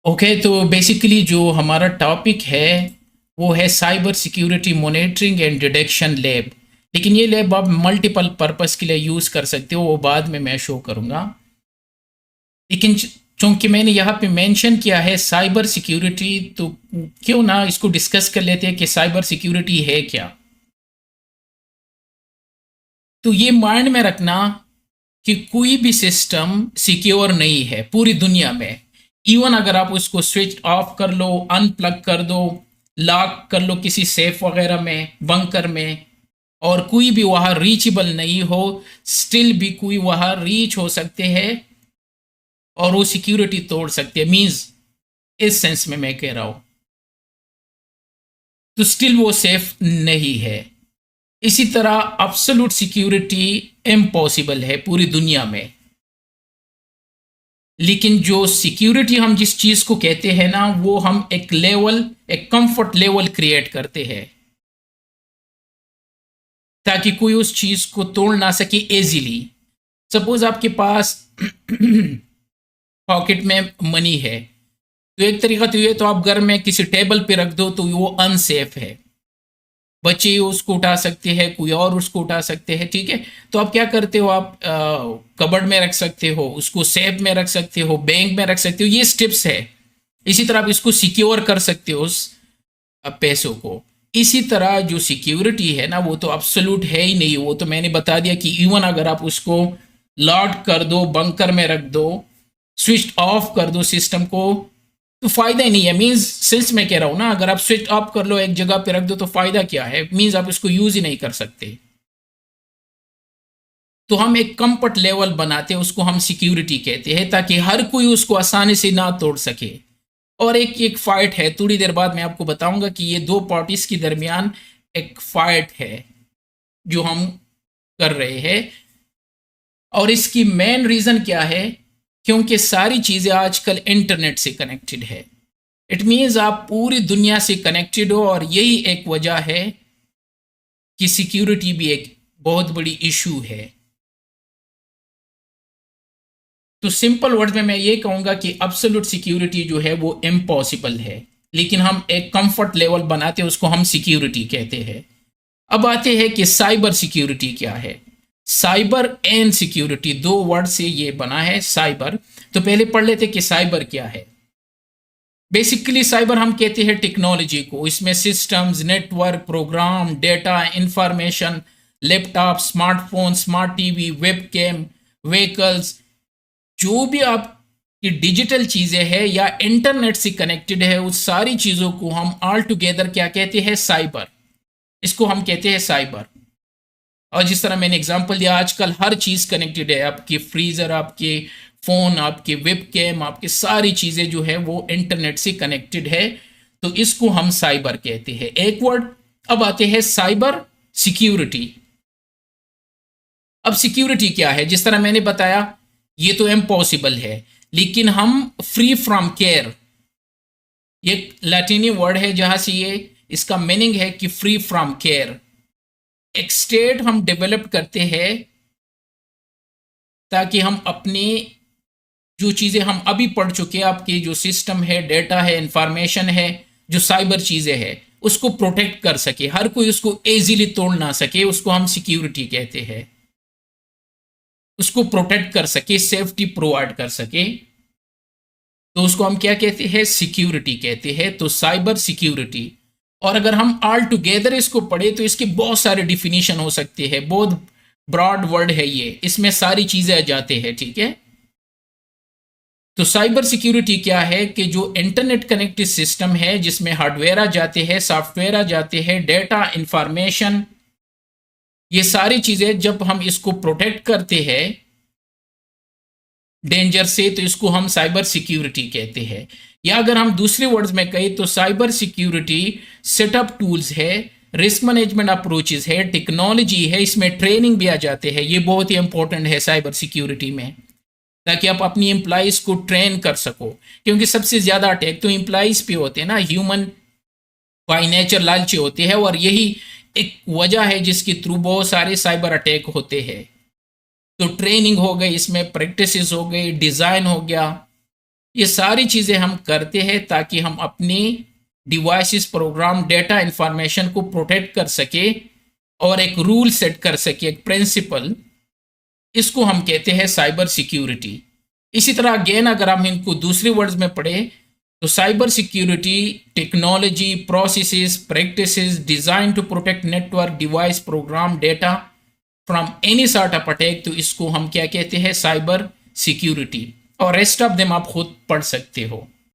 Okay, तो basically जो हमारा टॉपिक है वो है cyber security monitoring and detection lab. लेकिन ये लैब आप मल्टीपल पर्पस के लिए यूज़ कर सकते हो, वो बाद में मैं शो करूँगा। लेकिन चूंकि मैंने यहाँ पे मेंशन किया है साइबर सिक्योरिटी, तो क्यों ना इसको डिस्कस कर लेते हैं कि साइबर सिक्योरिटी है क्या। तो ये माइंड में रखना कि कोई भी सिस्टम सिक्योर नहीं है पूरी दुनिया में। इवन अगर आप उसको स्विच ऑफ कर लो, अनप्लग कर दो, लॉक कर लो किसी सेफ वगैरह में, बंकर में, और कोई भी वहां रीचेबल नहीं हो, स्टिल भी कोई वहां रीच हो सकते हैं और वो सिक्योरिटी तोड़ सकते हैं। मीन्स इस सेंस में मैं कह रहा हूं, तो स्टिल वो सेफ नहीं है। इसी तरह अब्सोल्यूट सिक्योरिटी इम्पॉसिबल है पूरी दुनिया में। लेकिन जो सिक्योरिटी हम जिस चीज को कहते हैं ना, वो हम एक लेवल, एक कंफर्ट लेवल क्रिएट करते हैं ताकि कोई उस चीज को तोड़ ना सके इजीली। सपोज आपके पास पॉकेट में मनी है, तो एक तरीका तो ये, तो आप घर में किसी टेबल पे रख दो तो वो अनसेफ है। बच्चे उसको उठा सकते हैं, कोई और उसको उठा सकते हैं, ठीक है। तो आप क्या करते हो, आप कबर्ड में रख सकते हो, उसको सेफ में रख सकते हो, बैंक में रख सकते हो, ये स्टेप्स है। इसी तरह आप इसको सिक्योर कर सकते हो उस पैसों को। इसी तरह जो सिक्योरिटी है ना, वो तो अब्सोल्यूट है ही नहीं। वो तो मैंने बता दिया कि इवन अगर आप उसको लॉक कर दो, बंकर में रख दो, स्विच ऑफ कर दो सिस्टम को, तो फायदा ही नहीं है। मीन्स सिंस मैं कह रहा हूं ना, अगर आप स्विच ऑफ कर लो, एक जगह पे रख दो, तो फायदा क्या है। मीन्स आप इसको यूज ही नहीं कर सकते। तो हम एक कंफर्ट लेवल बनाते हैं, उसको हम सिक्योरिटी कहते हैं, ताकि हर कोई उसको आसानी से ना तोड़ सके। और एक एक फाइट है, थोड़ी देर बाद मैं आपको बताऊंगा कि ये दो पार्टीज के दरमियान एक फाइट है जो हम कर रहे हैं। और इसकी मेन रीजन क्या है, क्योंकि सारी चीजें आजकल इंटरनेट से कनेक्टेड है। इट मीन्स आप पूरी दुनिया से कनेक्टेड हो, और यही एक वजह है कि सिक्योरिटी भी एक बहुत बड़ी इशू है। तो सिंपल वर्ड में मैं ये कहूंगा कि अब्सोल्यूट सिक्योरिटी जो है वो इम्पॉसिबल है, लेकिन हम एक कंफर्ट लेवल बनाते हैं, उसको हम सिक्योरिटी कहते हैं। अब आते हैं कि साइबर सिक्योरिटी क्या है। साइबर एंड सिक्योरिटी, दो वर्ड से ये बना है साइबर। तो पहले पढ़ लेते कि साइबर क्या है। बेसिकली साइबर हम कहते हैं टेक्नोलॉजी को। इसमें systems, network, program, data, information, laptop, smartphone, smart TV, webcam, vehicles, जो भी आपकी डिजिटल चीजें हैं या इंटरनेट से कनेक्टेड है, उस सारी चीजों को हम ऑल टुगेदर क्या कहते हैं, साइबर। इसको हम कहते हैं साइबर। और जिस तरह मैंने एग्जांपल दिया, आजकल हर चीज कनेक्टेड है, आपके फ्रीजर, आपके फोन, आपके वेब कैम, आपकी सारी चीजें जो है वो इंटरनेट से कनेक्टेड है। तो इसको हम साइबर कहते हैं, एक वर्ड। अब आते हैं साइबर सिक्योरिटी। अब सिक्योरिटी क्या है, जिस तरह मैंने बताया, ये तो इम्पॉसिबल है, लेकिन हम फ्री फ्रॉम केयर, ये लैटिनी वर्ड है जहां से ये, इसका मीनिंग है कि फ्री फ्रॉम केयर। एक स्टेट हम डेवलप करते हैं ताकि हम अपने, जो चीज़ें हम अभी पढ़ चुके हैं, आपके जो सिस्टम है, डेटा है, इंफॉर्मेशन है, जो साइबर चीज़ें हैं, उसको प्रोटेक्ट कर सके, हर कोई उसको इजीली तोड़ ना सके, उसको हम सिक्योरिटी कहते हैं। उसको प्रोटेक्ट कर सके, सेफ्टी प्रोवाइड कर सके, तो उसको हम क्या कहते हैं, सिक्योरिटी कहते हैं। तो साइबर सिक्योरिटी। और अगर हम ऑल टुगेदर इसको पढ़े तो इसके बहुत सारे डिफिनीशन हो सकते हैं। बहुत ब्रॉड वर्ड है ये, इसमें सारी चीजें आ जाते हैं, ठीक है। तो साइबर सिक्योरिटी क्या है कि जो इंटरनेट कनेक्टेड सिस्टम है, जिसमें हार्डवेयर आ जाते हैं, सॉफ्टवेयर आ जाते हैं, डेटा, इंफॉर्मेशन, ये सारी चीजें जब हम इसको प्रोटेक्ट करते हैं डेंजर से, तो इसको हम साइबर सिक्योरिटी कहते हैं। या अगर हम दूसरे वर्ड्स में कहें तो साइबर सिक्योरिटी सेटअप टूल्स है, रिस्क मैनेजमेंट अप्रोचेस है, टेक्नोलॉजी है, इसमें ट्रेनिंग भी आ जाते हैं। ये बहुत ही इंपॉर्टेंट है साइबर सिक्योरिटी में, ताकि आप अपनी एम्प्लॉइज को ट्रेन कर सको। क्योंकि सबसे ज्यादा अटैक तो एम्प्लॉइज पे होते हैं ना, ह्यूमन बाई नेचर लालची होते हैं, और यही एक वजह है जिसके थ्रू बहुत सारे साइबर अटैक होते हैं। तो ट्रेनिंग हो गई, इसमें प्रैक्टिसेस हो गई, डिज़ाइन हो गया, ये सारी चीज़ें हम करते हैं ताकि हम अपनी डिवाइसेस, प्रोग्राम, डेटा, इंफॉर्मेशन को प्रोटेक्ट कर सके और एक रूल सेट कर सके, एक प्रिंसिपल। इसको हम कहते हैं साइबर सिक्योरिटी। इसी तरह अगेन अगर हम इनको दूसरे वर्ड्स में पढ़े तो cyber security technology, processes, practices design to protect network, device, program, data from any sort of attack. तो इसको हम क्या कहते हैं? Cyber security. और रेस्ट ऑफ देम आप खुद पढ़ सकते हो।